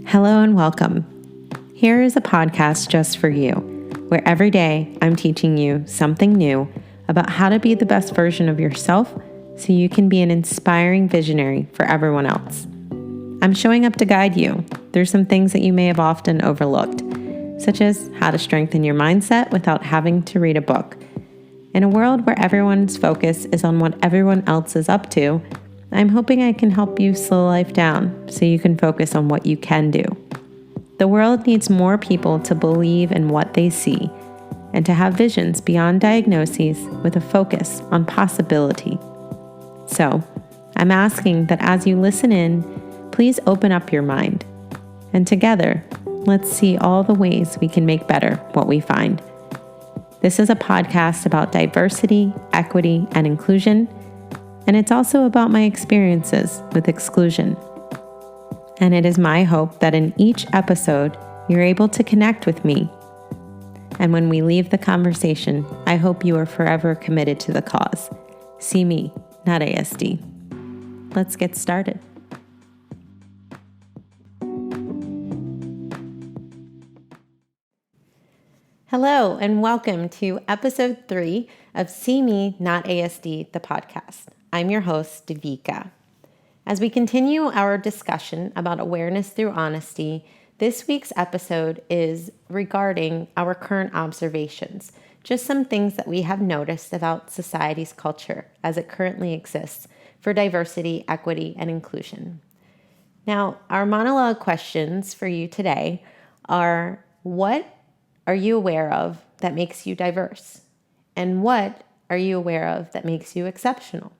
Hello and welcome. Here is a podcast just for you, where every day I'm teaching you something new about how to be the best version of yourself so you can be an inspiring visionary for everyone else. I'm showing up to guide you through some things that you may have often overlooked, such as how to strengthen your mindset without having to read a book. In a world where everyone's focus is on what everyone else is up to, I'm hoping I can help you slow life down so you can focus on what you can do. The world needs more people to believe in what they see and to have visions beyond diagnoses with a focus on possibility. So, I'm asking that as you listen in, please open up your mind. And together, let's see all the ways we can make better what we find. This is a podcast about diversity, equity, and inclusion. And it's also about my experiences with exclusion. And it is my hope that in each episode, you're able to connect with me. And when we leave the conversation, I hope you are forever committed to the cause. See me, not ASD. Let's get started. Hello, and welcome to episode 3 of See Me, Not ASD, the podcast. I'm your host, Devika. As we continue our discussion about awareness through honesty, this week's episode is regarding our current observations, just some things that we have noticed about society's culture as it currently exists for diversity, equity, and inclusion. Now, our monologue questions for you today are: what are you aware of that makes you diverse? And what are you aware of that makes you exceptional?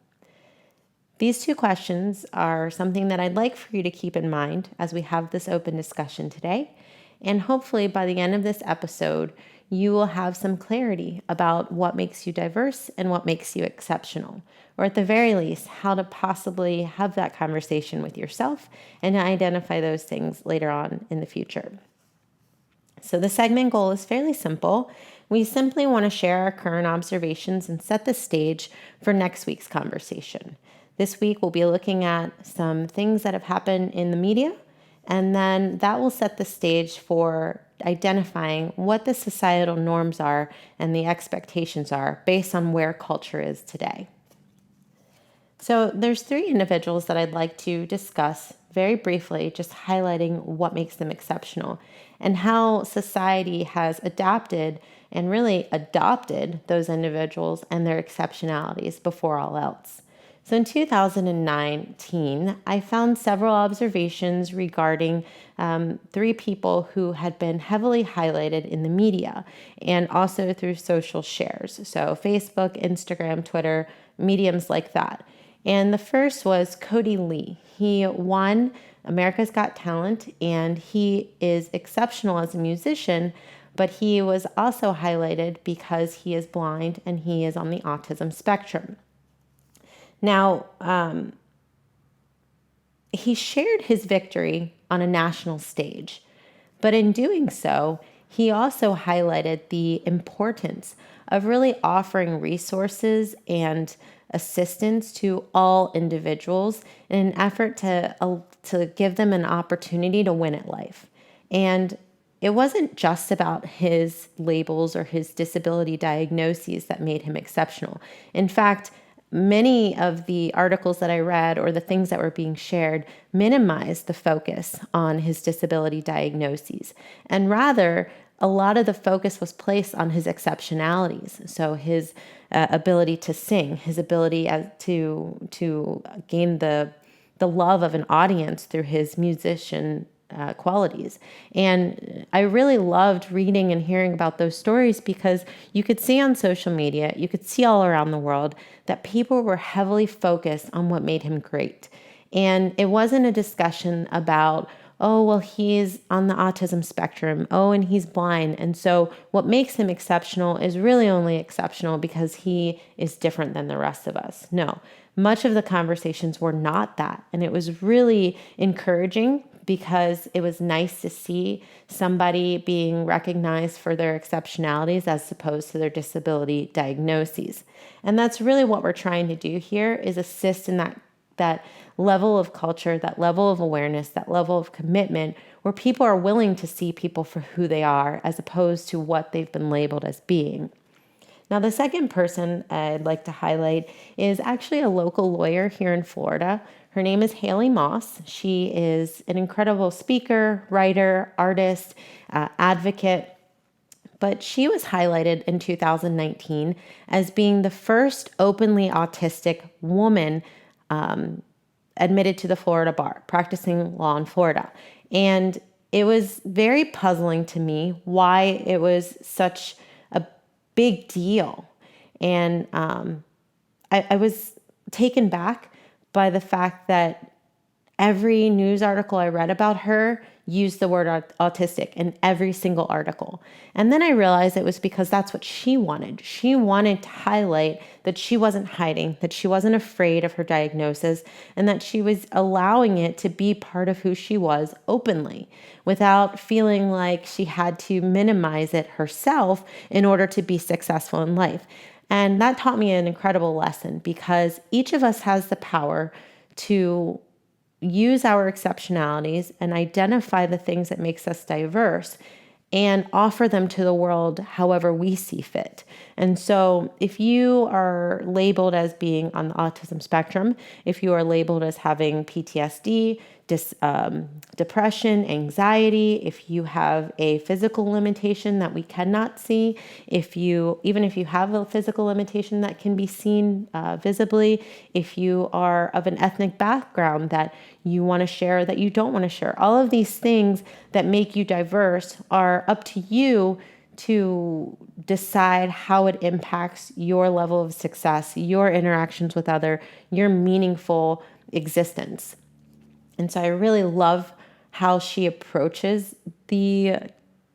These two questions are something that I'd like for you to keep in mind as we have this open discussion today. And hopefully by the end of this episode, you will have some clarity about what makes you diverse and what makes you exceptional, or at the very least, how to possibly have that conversation with yourself and to identify those things later on in the future. So the segment goal is fairly simple. We simply want to share our current observations and set the stage for next week's conversation. This week, we'll be looking at some things that have happened in the media, and then that will set the stage for identifying what the societal norms are and the expectations are based on where culture is today. So there's 3 individuals that I'd like to discuss very briefly, just highlighting what makes them exceptional and how society has adapted and really adopted those individuals and their exceptionalities before all else. So in 2019, I found several observations regarding 3 people who had been heavily highlighted in the media and also through social shares. So Facebook, Instagram, Twitter, mediums like that. And the first was Cody Lee. He won America's Got Talent, and he is exceptional as a musician, but he was also highlighted because he is blind and he is on the autism spectrum. Now, he shared his victory on a national stage, but in doing so, he also highlighted the importance of really offering resources and assistance to all individuals in an effort to give them an opportunity to win at life. And it wasn't just about his labels or his disability diagnoses that made him exceptional. In fact, many of the articles that I read or the things that were being shared minimized the focus on his disability diagnoses. And rather, a lot of the focus was placed on his exceptionalities. So his ability to sing, his ability to gain the love of an audience through his musician qualities. And I really loved reading and hearing about those stories because you could see on social media, you could see all around the world that people were heavily focused on what made him great. And it wasn't a discussion about, oh, well, he's on the autism spectrum. Oh, and he's blind. And so what makes him exceptional is really only exceptional because he is different than the rest of us. No, much of the conversations were not that. And it was really encouraging because it was nice to see somebody being recognized for their exceptionalities as opposed to their disability diagnoses. And that's really what we're trying to do here, is assist in that that level of culture, that level of awareness, that level of commitment where people are willing to see people for who they are as opposed to what they've been labeled as being. Now, the second person I'd like to highlight is actually a local lawyer here in Florida. Her name is Haley Moss. She is an incredible speaker, writer, artist, advocate. But she was highlighted in 2019 as being the first openly autistic woman admitted to the Florida bar, practicing law in Florida. And it was very puzzling to me why it was such a big deal. And I was taken back by the fact that every news article I read about her used the word autistic in every single article. And then I realized it was because that's what she wanted. She wanted to highlight that she wasn't hiding, that she wasn't afraid of her diagnosis, and that she was allowing it to be part of who she was openly without feeling like she had to minimize it herself in order to be successful in life. And that taught me an incredible lesson because each of us has the power to use our exceptionalities and identify the things that makes us diverse and offer them to the world however we see fit. And so if you are labeled as being on the autism spectrum, if you are labeled as having PTSD, depression, anxiety, if you have a physical limitation that we cannot see, even if you have a physical limitation that can be seen visibly, if you are of an ethnic background that you want to share, that you don't want to share, all of these things that make you diverse are up to you to decide how it impacts your level of success, your interactions with other, your meaningful existence. And so I really love how she approaches the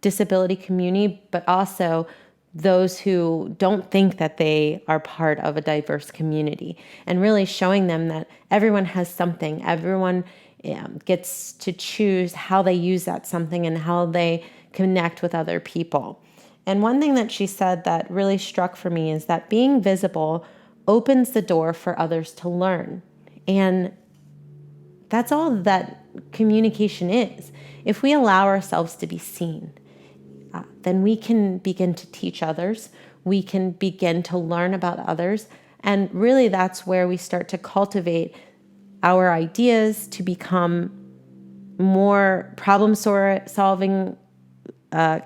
disability community, but also those who don't think that they are part of a diverse community, and really showing them that everyone has something. Everyone gets to choose how they use that something and how they connect with other people. And one thing that she said that really struck for me is that being visible opens the door for others to learn. And that's all that communication is. If we allow ourselves to be seen, then we can begin to teach others. We can begin to learn about others. And really, that's where we start to cultivate our ideas to become more problem-solving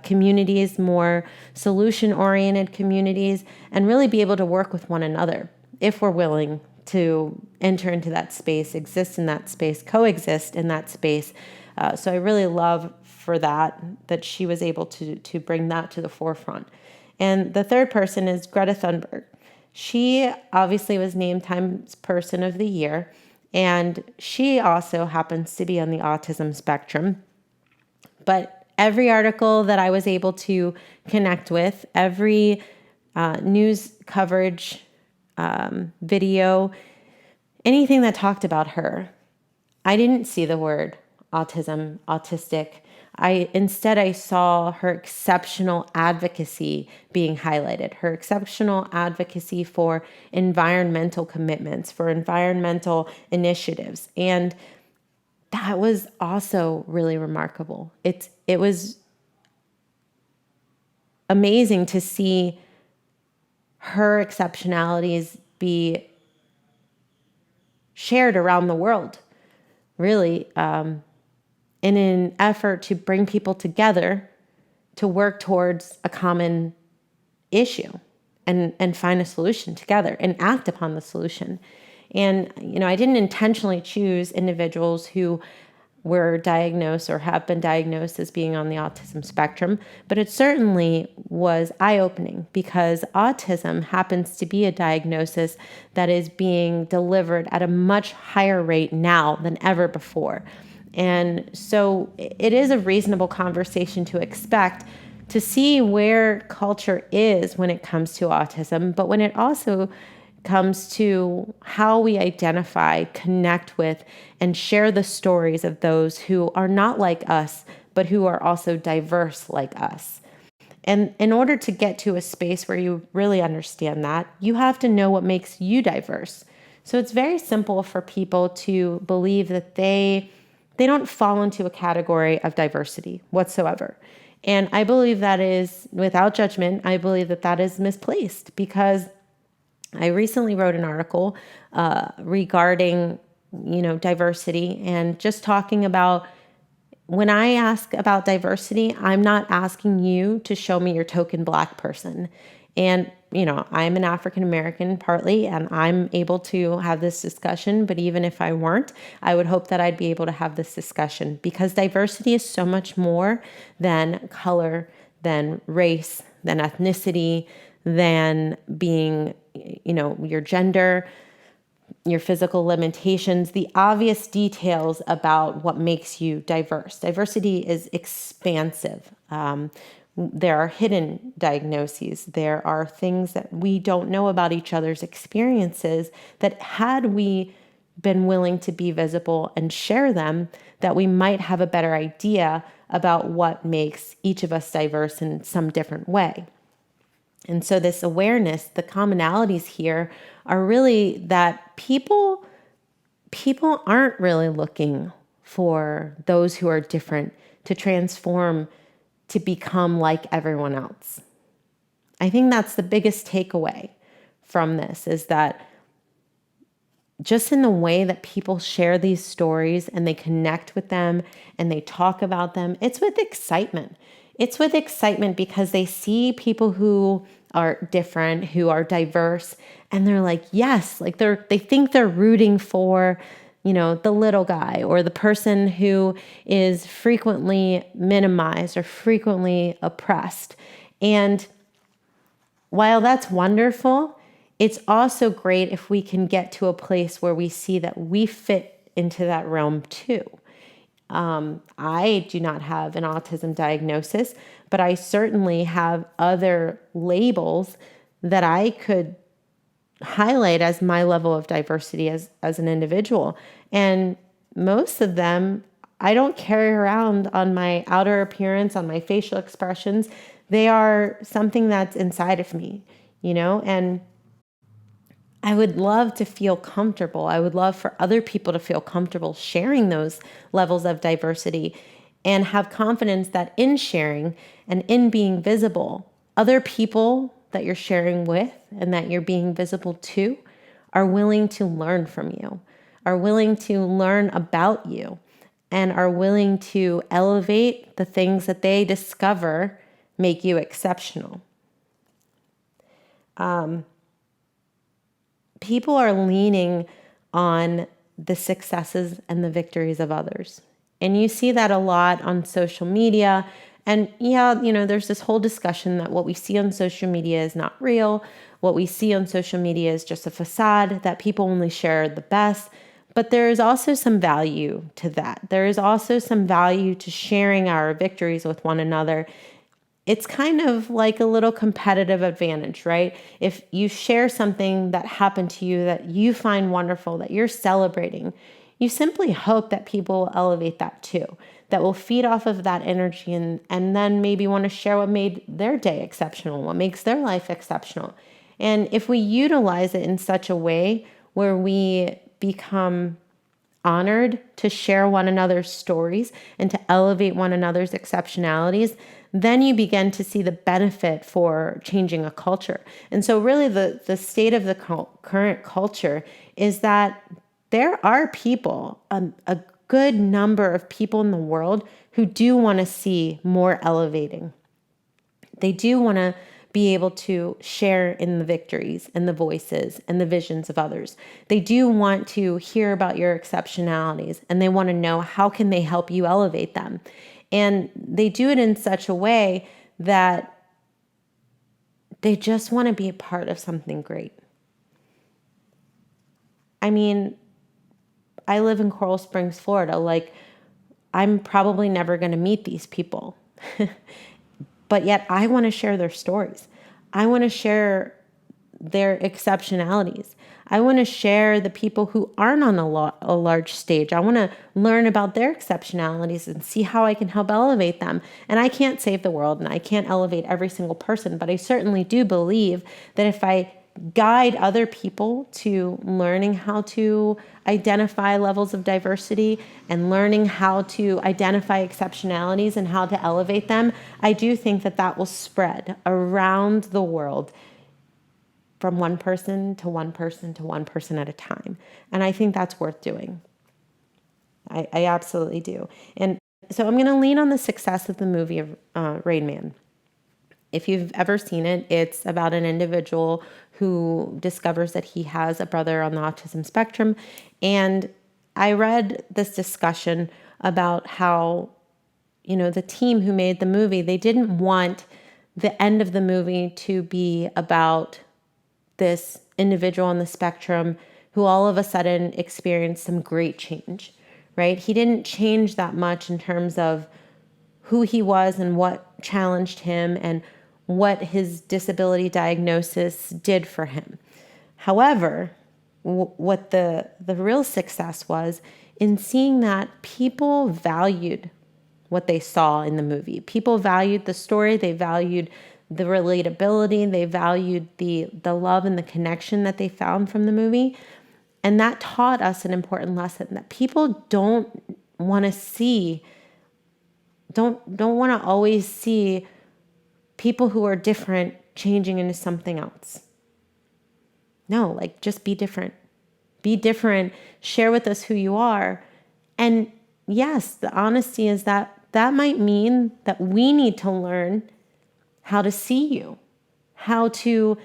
communities, more solution-oriented communities, and really be able to work with one another if we're willing to enter into that space, exist in that space, coexist in that space. So I really love for that she was able to bring that to the forefront. And the third person is Greta Thunberg. She obviously was named Times Person of the Year, and she also happens to be on the autism spectrum. But every article that I was able to connect with, every news coverage, video, anything that talked about her, I didn't see the word autism, autistic. Instead I saw her exceptional advocacy being highlighted, her exceptional advocacy for environmental commitments, for environmental initiatives. And that was also really remarkable. It was amazing to see her exceptionalities be shared around the world, really, in an effort to bring people together to work towards a common issue and find a solution together and act upon the solution. And, I didn't intentionally choose individuals who were diagnosed or have been diagnosed as being on the autism spectrum, but it certainly was eye-opening because autism happens to be a diagnosis that is being delivered at a much higher rate now than ever before. And so it is a reasonable conversation to expect to see where culture is when it comes to autism, but when it also comes to how we identify, connect with, and share the stories of those who are not like us, but who are also diverse like us. And in order to get to a space where you really understand that, you have to know what makes you diverse. So it's very simple for people to believe that they don't fall into a category of diversity whatsoever. And I believe that is, without judgment, I believe that that is misplaced, because I recently wrote an article regarding, diversity, and just talking about, when I ask about diversity, I'm not asking you to show me your token Black person. And, I'm an African American partly, and I'm able to have this discussion. But even if I weren't, I would hope that I'd be able to have this discussion, because diversity is so much more than color, than race, than ethnicity, than being, your gender, your physical limitations, the obvious details about what makes you diverse. Diversity is expansive. There are hidden diagnoses. There are things that we don't know about each other's experiences that, had we been willing to be visible and share them, that we might have a better idea about what makes each of us diverse in some different way. And so this awareness, the commonalities here are really that people aren't really looking for those who are different to transform to become like everyone else. I think that's the biggest takeaway from this, is that just in the way that people share these stories and they connect with them and they talk about them, it's with excitement. It's with excitement because they see people who are different, who are diverse, and they're like, yes, like they think they're rooting for, the little guy or the person who is frequently minimized or frequently oppressed. And while that's wonderful, it's also great if we can get to a place where we see that we fit into that realm too. I do not have an autism diagnosis, but I certainly have other labels that I could highlight as my level of diversity as an individual. And most of them, I don't carry around on my outer appearance, on my facial expressions. They are something that's inside of me, and I would love to feel comfortable. I would love for other people to feel comfortable sharing those levels of diversity and have confidence that in sharing and in being visible, other people that you're sharing with and that you're being visible to are willing to learn from you, are willing to learn about you, and are willing to elevate the things that they discover make you exceptional. People are leaning on the successes and the victories of others. And you see that a lot on social media. And there's this whole discussion that what we see on social media is not real. What we see on social media is just a facade, that people only share the best. But there is also some value to that. There is also some value to sharing our victories with one another. It's kind of like a little competitive advantage, right? If you share something that happened to you that you find wonderful, that you're celebrating, you simply hope that people will elevate that too, that will feed off of that energy and then maybe want to share what made their day exceptional, what makes their life exceptional. And if we utilize it in such a way where we become honored to share one another's stories and to elevate one another's exceptionalities, then you begin to see the benefit for changing a culture. And so really the state of the current culture is that there are people, a good number of people in the world who do want to see more elevating. They do want to be able to share in the victories and the voices and the visions of others. They do want to hear about your exceptionalities, and they want to know how can they help you elevate them. And they do it in such a way that they just want to be a part of something great. I mean, I live in Coral Springs, Florida. Like, I'm probably never going to meet these people. But yet I want to share their stories. I want to share their exceptionalities. I want to share the people who aren't on a large stage. I want to learn about their exceptionalities and see how I can help elevate them. And I can't save the world and I can't elevate every single person, but I certainly do believe that if I guide other people to learning how to identify levels of diversity and learning how to identify exceptionalities and how to elevate them, I do think that that will spread around the world from one person to one person to one person at a time. And I think that's worth doing. I absolutely do. And so I'm going to lean on the success of the movie Rain Man. If you've ever seen it, it's about an individual who discovers that he has a brother on the autism spectrum. And I read this discussion about how, the team who made the movie, they didn't want the end of the movie to be about this individual on the spectrum who all of a sudden experienced some great change, right? He didn't change that much in terms of who he was and what challenged him and what his disability diagnosis did for him. However, what the real success was in seeing that people valued what they saw in the movie. People valued the story, they valued the relatability, they valued the love and the connection that they found from the movie. And that taught us an important lesson that people don't want to see, don't want to always see people who are different changing into something else. No, just be different. Be different. Share with us who you are. And yes, the honesty is that might mean that we need to learn how to see you, how to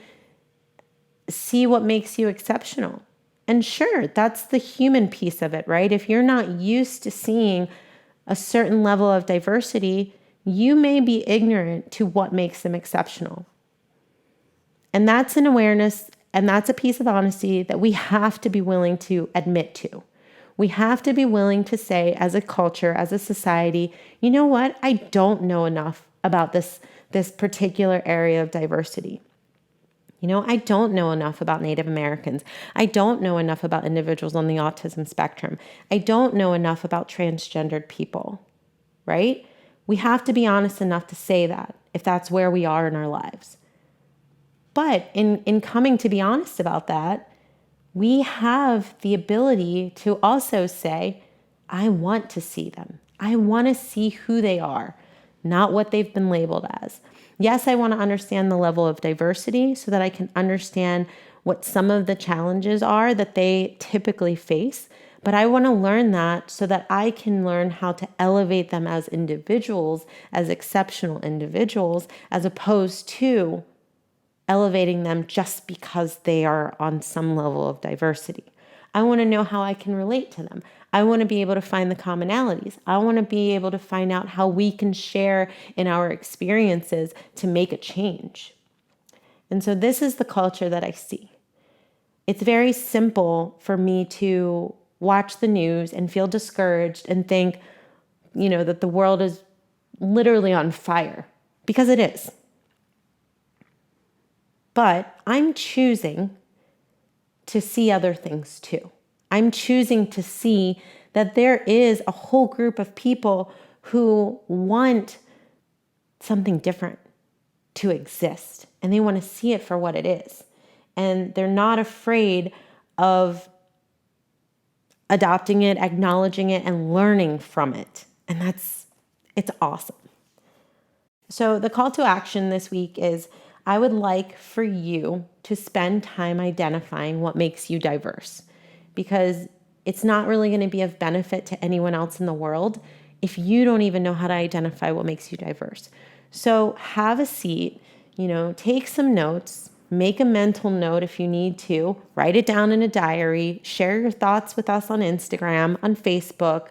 see what makes you exceptional. And sure, that's the human piece of it, right? If you're not used to seeing a certain level of diversity, you may be ignorant to what makes them exceptional. And that's an awareness, and that's a piece of honesty that we have to be willing to admit to. We have to be willing to say, as a culture, as a society, you know what? I don't know enough about this particular area of diversity. I don't know enough about Native Americans. I don't know enough about individuals on the autism spectrum. I don't know enough about transgendered people, right? We have to be honest enough to say that if that's where we are in our lives. But in coming to be honest about that, we have the ability to also say, I want to see them. I want to see who they are, not what they've been labeled as. Yes, I want to understand the level of diversity so that I can understand what some of the challenges are that they typically face. But I want to learn that so that I can learn how to elevate them as individuals, as exceptional individuals, as opposed to elevating them just because they are on some level of diversity. I want to know how I can relate to them. I want to be able to find the commonalities. I want to be able to find out how we can share in our experiences to make a change. And so this is the culture that I see. It's very simple for me to watch the news and feel discouraged and think, that the world is literally on fire, because it is. But I'm choosing to see other things too. I'm choosing to see that there is a whole group of people who want something different to exist, and they want to see it for what it is. And they're not afraid of adopting it, acknowledging it, and learning from it. And it's awesome. So the call to action this week is, I would like for you to spend time identifying what makes you diverse, because it's not really going to be of benefit to anyone else in the world if you don't even know how to identify what makes you diverse. So have a seat, take some notes, make a mental note if you need to, write it down in a diary, share your thoughts with us on Instagram, on Facebook,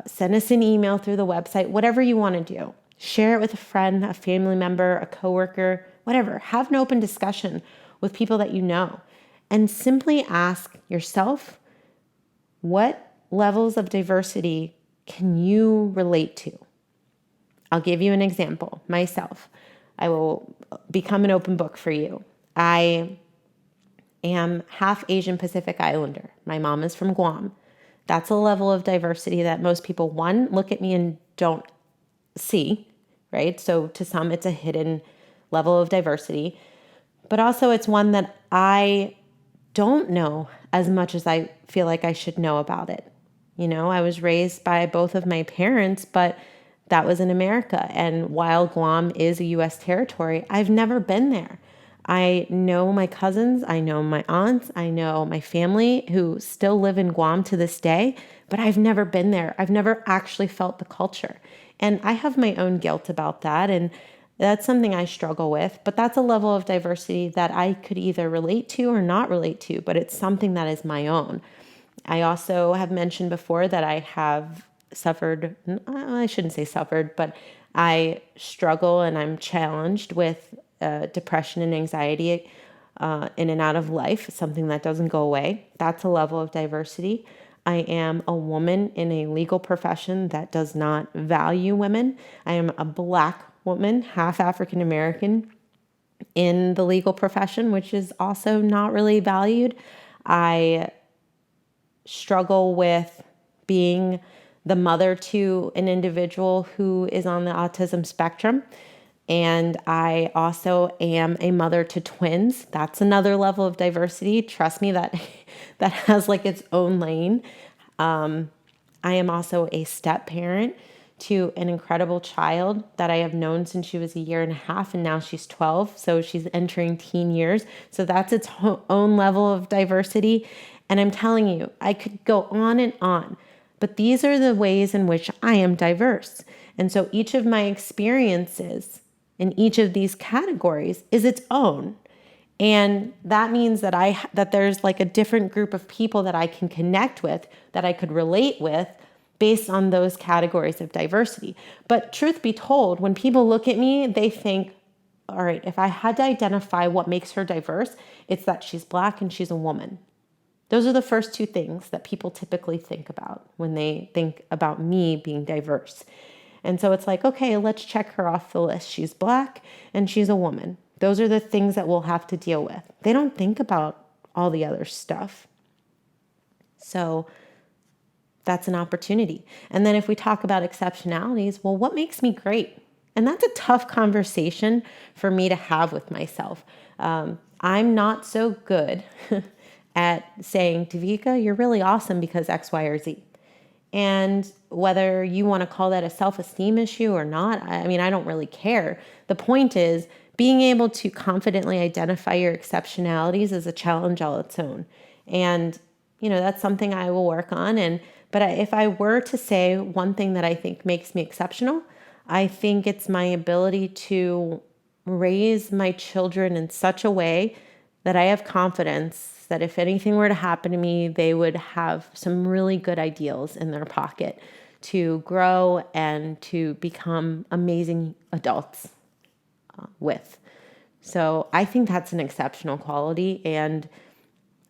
send us an email through the website, whatever you want to do. Share it with a friend, a family member, a coworker, whatever. Have an open discussion with people that you know, and simply ask yourself, what levels of diversity can you relate to? I'll give you an example. Myself, I will become an open book for you. I am half Asian Pacific Islander. My mom is from Guam. That's a level of diversity that most people, one, look at me and don't see, right? So to some, it's a hidden level of diversity. but also it's one that I don't know as much as I feel like I should know about it. I was raised by both of my parents, but that was in America. And while Guam is a U.S. territory, I've never been there. I know my cousins, I know my aunts, I know my family who still live in Guam to this day, but I've never been there. I've never actually felt the culture. And I have my own guilt about that. And that's something I struggle with, but that's a level of diversity that I could either relate to or not relate to, but it's something that is my own. I also have mentioned before that I have suffered, I shouldn't say suffered, but I struggle and I'm challenged with depression and anxiety in and out of life, something that doesn't go away. That's a level of diversity. I am a woman in a legal profession that does not value women. I am a Black woman, half African American in the legal profession, which is also not really valued. I struggle with being the mother to an individual who is on the autism spectrum. And I also am a mother to twins. That's another level of diversity. Trust me, that that has like its own lane. I am also a step parent to an incredible child that I have known since she was a year and a half, and now she's 12. So she's entering teen years. So that's its own level of diversity. And I'm telling you, I could go on and on, but these are the ways in which I am diverse. And so each of my experiences in each of these categories is its own. And that means that there's like a different group of people that I can connect with, that I could relate with based on those categories of diversity. But truth be told, when people look at me, they think, all right, if I had to identify what makes her diverse, it's that she's Black and she's a woman. Those are the first two things that people typically think about when they think about me being diverse. And so it's like, okay, let's check her off the list. She's Black and she's a woman. Those are the things that we'll have to deal with. They don't think about all the other stuff. So that's an opportunity. And then if we talk about exceptionalities, well, what makes me great? And that's a tough conversation for me to have with myself. I'm not so good at saying, Davika, you're really awesome because X, Y, or Z. And whether you want to call that a self-esteem issue or not, I mean, I don't really care. The point is being able to confidently identify your exceptionalities is a challenge all its own. And, that's something I will work on. But if I were to say one thing that I think makes me exceptional, I think it's my ability to raise my children in such a way that I have confidence that if anything were to happen to me, they would have some really good ideals in their pocket to grow and to become amazing adults with. So I think that's an exceptional quality, and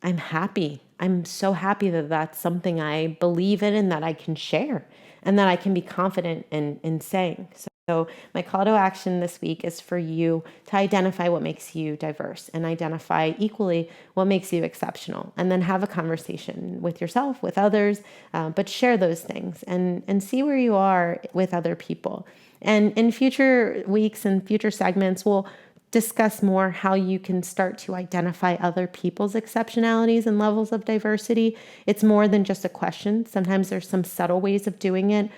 I'm happy. I'm so happy that that's something I believe in and that I can share and that I can be confident in saying. So my call to action this week is for you to identify what makes you diverse and identify equally what makes you exceptional, and then have a conversation with yourself, with others, but share those things and see where you are with other people. And in future weeks and future segments, we'll discuss more how you can start to identify other people's exceptionalities and levels of diversity. It's more than just a question. Sometimes there's some subtle ways of doing it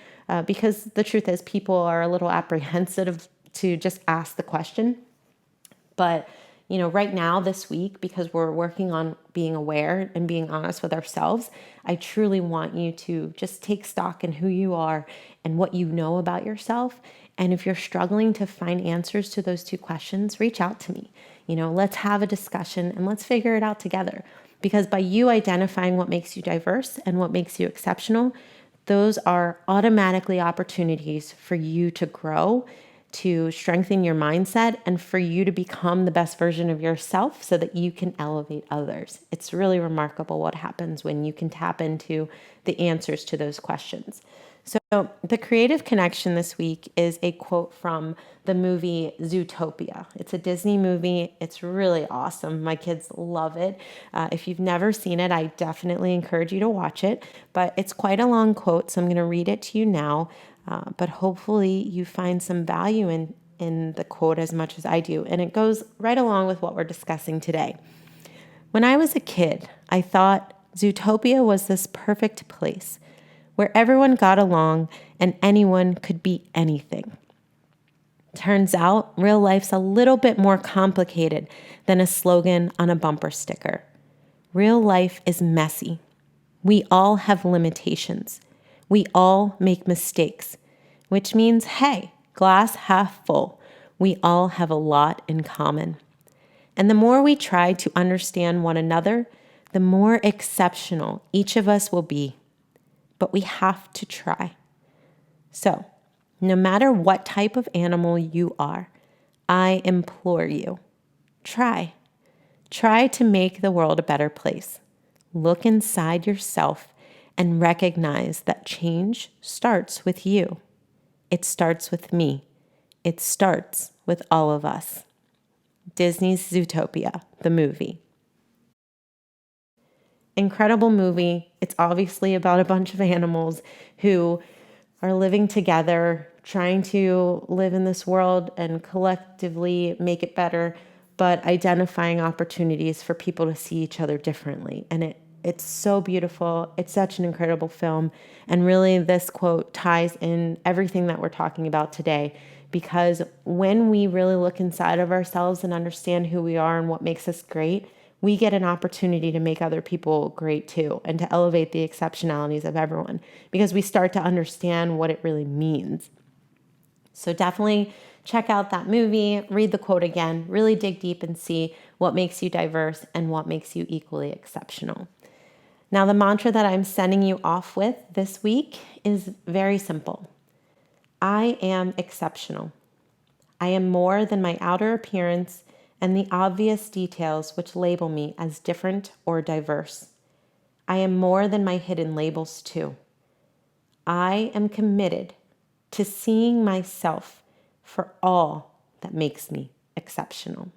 because the truth is people are a little apprehensive to just ask the question. But right now this week, because we're working on being aware and being honest with ourselves, I truly want you to just take stock in who you are and what you know about yourself. And if you're struggling to find answers to those two questions, reach out to me. Let's have a discussion and let's figure it out together. Because by you identifying what makes you diverse and what makes you exceptional, those are automatically opportunities for you to grow, to strengthen your mindset, and for you to become the best version of yourself so that you can elevate others. It's really remarkable what happens when you can tap into the answers to those questions. So the creative connection this week is a quote from the movie Zootopia. It's a Disney movie. It's really awesome. My kids love it. If you've never seen it, I definitely encourage you to watch it. But it's quite a long quote, so I'm going to read it to you now. But hopefully you find some value in the quote as much as I do, and it goes right along with what we're discussing today. When I was a kid, I thought Zootopia was this perfect place where everyone got along and anyone could be anything. Turns out, real life's a little bit more complicated than a slogan on a bumper sticker. Real life is messy. We all have limitations. We all make mistakes, which means, hey, glass half full. We all have a lot in common. And the more we try to understand one another, the more exceptional each of us will be. But we have to try. So, no matter what type of animal you are, I implore you, try. Try to make the world a better place. Look inside yourself and recognize that change starts with you. It starts with me. It starts with all of us. Disney's Zootopia, the movie. Incredible movie. It's obviously about a bunch of animals who are living together, trying to live in this world and collectively make it better, but identifying opportunities for people to see each other differently. And it's so beautiful. It's such an incredible film. And really, this quote ties in everything that we're talking about today, because when we really look inside of ourselves and understand who we are and what makes us great, we get an opportunity to make other people great too, and to elevate the exceptionalities of everyone, because we start to understand what it really means. So definitely check out that movie, read the quote again, really dig deep and see what makes you diverse and what makes you equally exceptional. Now, the mantra that I'm sending you off with this week is very simple. I am exceptional. I am more than my outer appearance and the obvious details which label me as different or diverse. I am more than my hidden labels too. I am committed to seeing myself for all that makes me exceptional.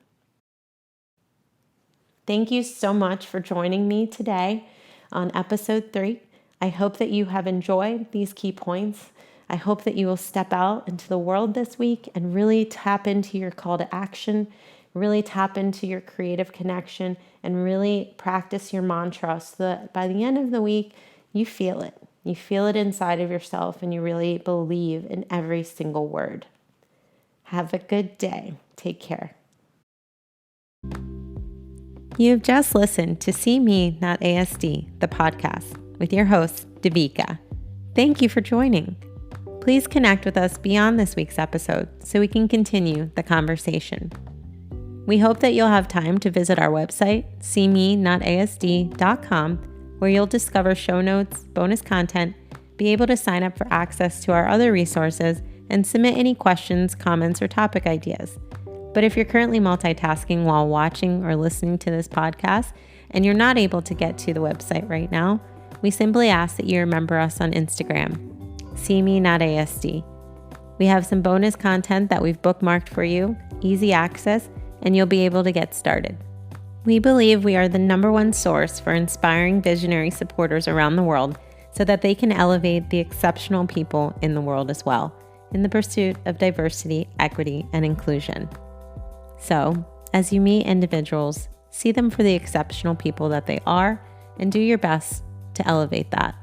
Thank you so much for joining me today on episode 3. I hope that you have enjoyed these key points. I hope that you will step out into the world this week and really tap into your call to action, really tap into your creative connection, and really practice your mantra so that by the end of the week, you feel it. You feel it inside of yourself and you really believe in every single word. Have a good day. Take care. You've just listened to See Me, Not ASD, the podcast with your host, Devika. Thank you for joining. Please connect with us beyond this week's episode so we can continue the conversation. We hope that you'll have time to visit our website, seemenotasd.com, where you'll discover show notes, bonus content, be able to sign up for access to our other resources, and submit any questions, comments, or topic ideas. But if you're currently multitasking while watching or listening to this podcast and you're not able to get to the website right now, we simply ask that you remember us on Instagram, seemenotasd. We have some bonus content that we've bookmarked for you, easy access, and you'll be able to get started. We believe we are the #1 source for inspiring visionary supporters around the world so that they can elevate the exceptional people in the world as well, in the pursuit of diversity, equity, and inclusion. So, as you meet individuals, see them for the exceptional people that they are and do your best to elevate that.